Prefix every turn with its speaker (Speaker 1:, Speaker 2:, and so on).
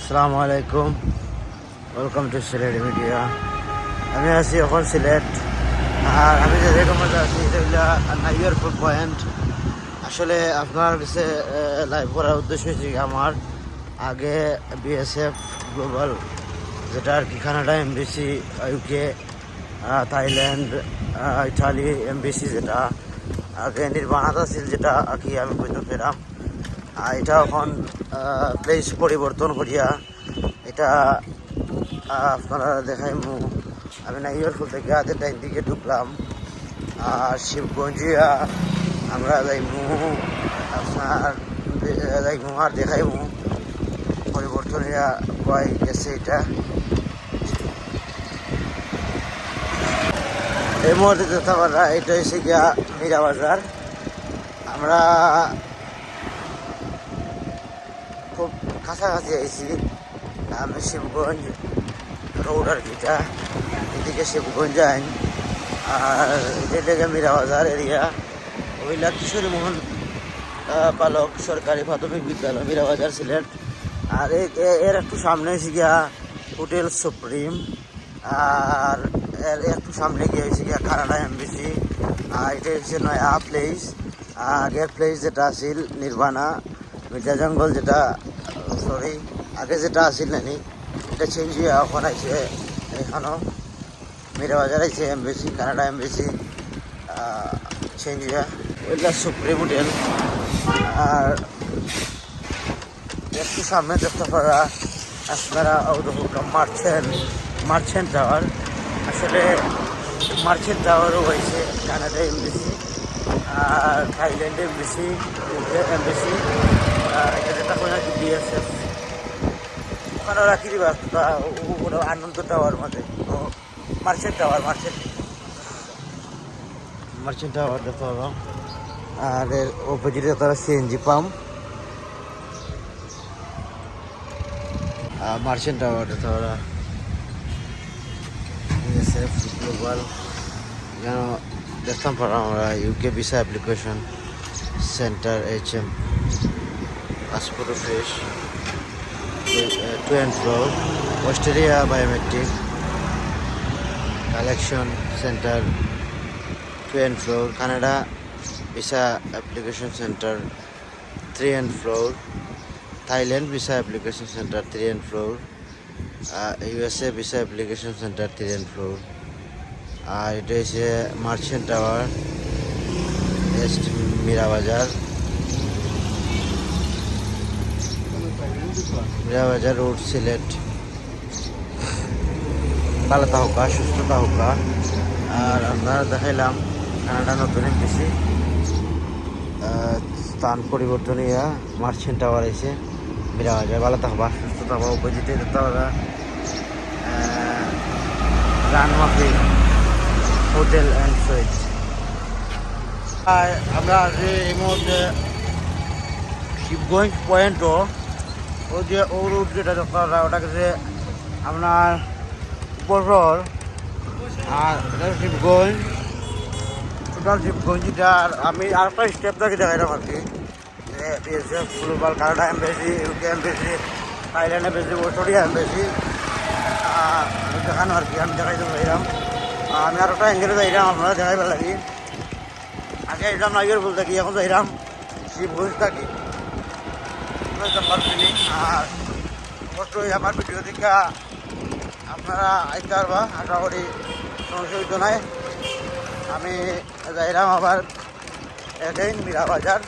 Speaker 1: আসসালামু আলাইকুম, welcome to Sylhet media. আমি আছি এখন সিলেট, আর আমি যে জায়গার মধ্যে আছি এটা হইল নাইয়ারপুর পয়েন্ট। আসলে আপনার কাছে লাইভ করার উদ্দেশ্য হয়েছে কি, আমার আগে বিএসএফ গ্লোবাল, যেটা আর কি Canada MBC, UK, Thailand, Italy MBC, যেটা আগে নির্বাণাত আছিল, যেটা আর কি আমি কইতে পেলাম। এটা এখন প্লেস পরিবর্তন করিয়া এটা আপনারা দেখাইমু। আমি নাইয়ারপুর থেকে আধের টাইম দিকে ঢুকলাম, আর শিবগঞ্জিয়া আমরা যাইমু, আপনার যাইমু আর দেখাইমু পরিবর্তন কয় গেছে। এটা এই মুহূর্তে যেতে পারা, এটা হচ্ছে গিয়া মীরা বাজার। আমরা খুব কাছাকাছি আইছি। আমি শিবগঞ্জ রোড আর কি, এদিকে শিবগঞ্জ যাই, আর এটা মীরা বাজার এরিয়া। ওইলা কিশোরী মোহন বালক সরকারি প্রাথমিক বিদ্যালয়, মীরা বাজার, সিলেট। আর এর একটু সামনে হয়েছে গিয়া হোটেল সুপ্রিম, আর এর একটু সামনে গিয়ে হয়েছে গিয়া কানাডা এমবিসি। আর এটা হচ্ছে নয়া প্লেস। আগের প্লেস যেটা আছিল নির্বাণা মির্জা জঙ্গল, যেটা সরি আগে যেটা আছিল নানি, এটা চেঞ্জ হয়ে এখন আইছে এখানেও মীরা বাজার আইছে এমবিসি, কানাডা এমবিসি চেঞ্জ হয়ে ওইটা সুপ্রিম হোটেল। আর একটু সামনে দেখতে পারা আপনারা মার্চেন্ট টাওয়ার। আসলে মার্চেন্ট টাওয়ারও হয়েছে কানাডা এমবিসি, আর থাইল্যান্ড এমবিসি, এমবিসি, এটা যেটা হয় নাকি বিএসএফ, ওখানে ওরা কি দিবা আনন্দ টাওয়ার মধ্যে মার্চেন্ট টাওয়ার দেখতে পাবো। আর এর অপোজিটে তারা সিএনজি পাম্প, মার্চেন্ট টাওয়ার দেখতে পারা বিএসএফ গ্লোবাল। যেন দেখতাম পারা আমরা UK visa application centre, HM passport office, 2 and 4 Australia biometric collection centre, 2 and 4 Canada visa application centre, 3 and 4 Thailand visa application centre, 3 and 4 USA visa application centre, 3 and 4। আর এটা হচ্ছে merchant tower, এস্ট Meera বাজার road, Sylhet. ভালো থাকুকা, সুস্থ থাকুকা। আর আপনারা দেখাইলাম Canada নতুন MBC, স্থান পরিবর্তন ইয়া মার্চেন্ট টাওয়ার এসে মীরা বাজার। ভালো থাকবা, সুস্থ থাকবা। উপজিতে দেখতে পারা রানমাফি হোটেল অ্যান্ড সুইট। আমরা আছি এই মুহূর্তে শিবগঞ্জ পয়েন্টও, ওই যে ও রুট যেটা দেখতে পারা, ওটা গেছে আপনার উপর। আর শিবগঞ্জ, টোটাল শিবগঞ্জ। যেটা আমি আরেকটা স্টেপ থেকে দেখাইলাম আর কি, BSF global, Canada embassy, UK embassy, Thailand embassy, Australia embassy দেখানো আর কি। আমি দেখাইতে চাইলাম, আমি আরেকটা অ্যাঙ্গেলে যাইলাম, আপনারা দেখাইবার লাগি। আগে এলাম নাইয়ারপুর থাকি, এখন যাইলাম শিবগঞ্জ থাকি। আর অবশ্যই আমার ভিডিও দেখা আপনারা আইতে পারবা, আশা করি সমস্যা নাই। আমি যাইলাম আবার এটাই মীরা বাজার।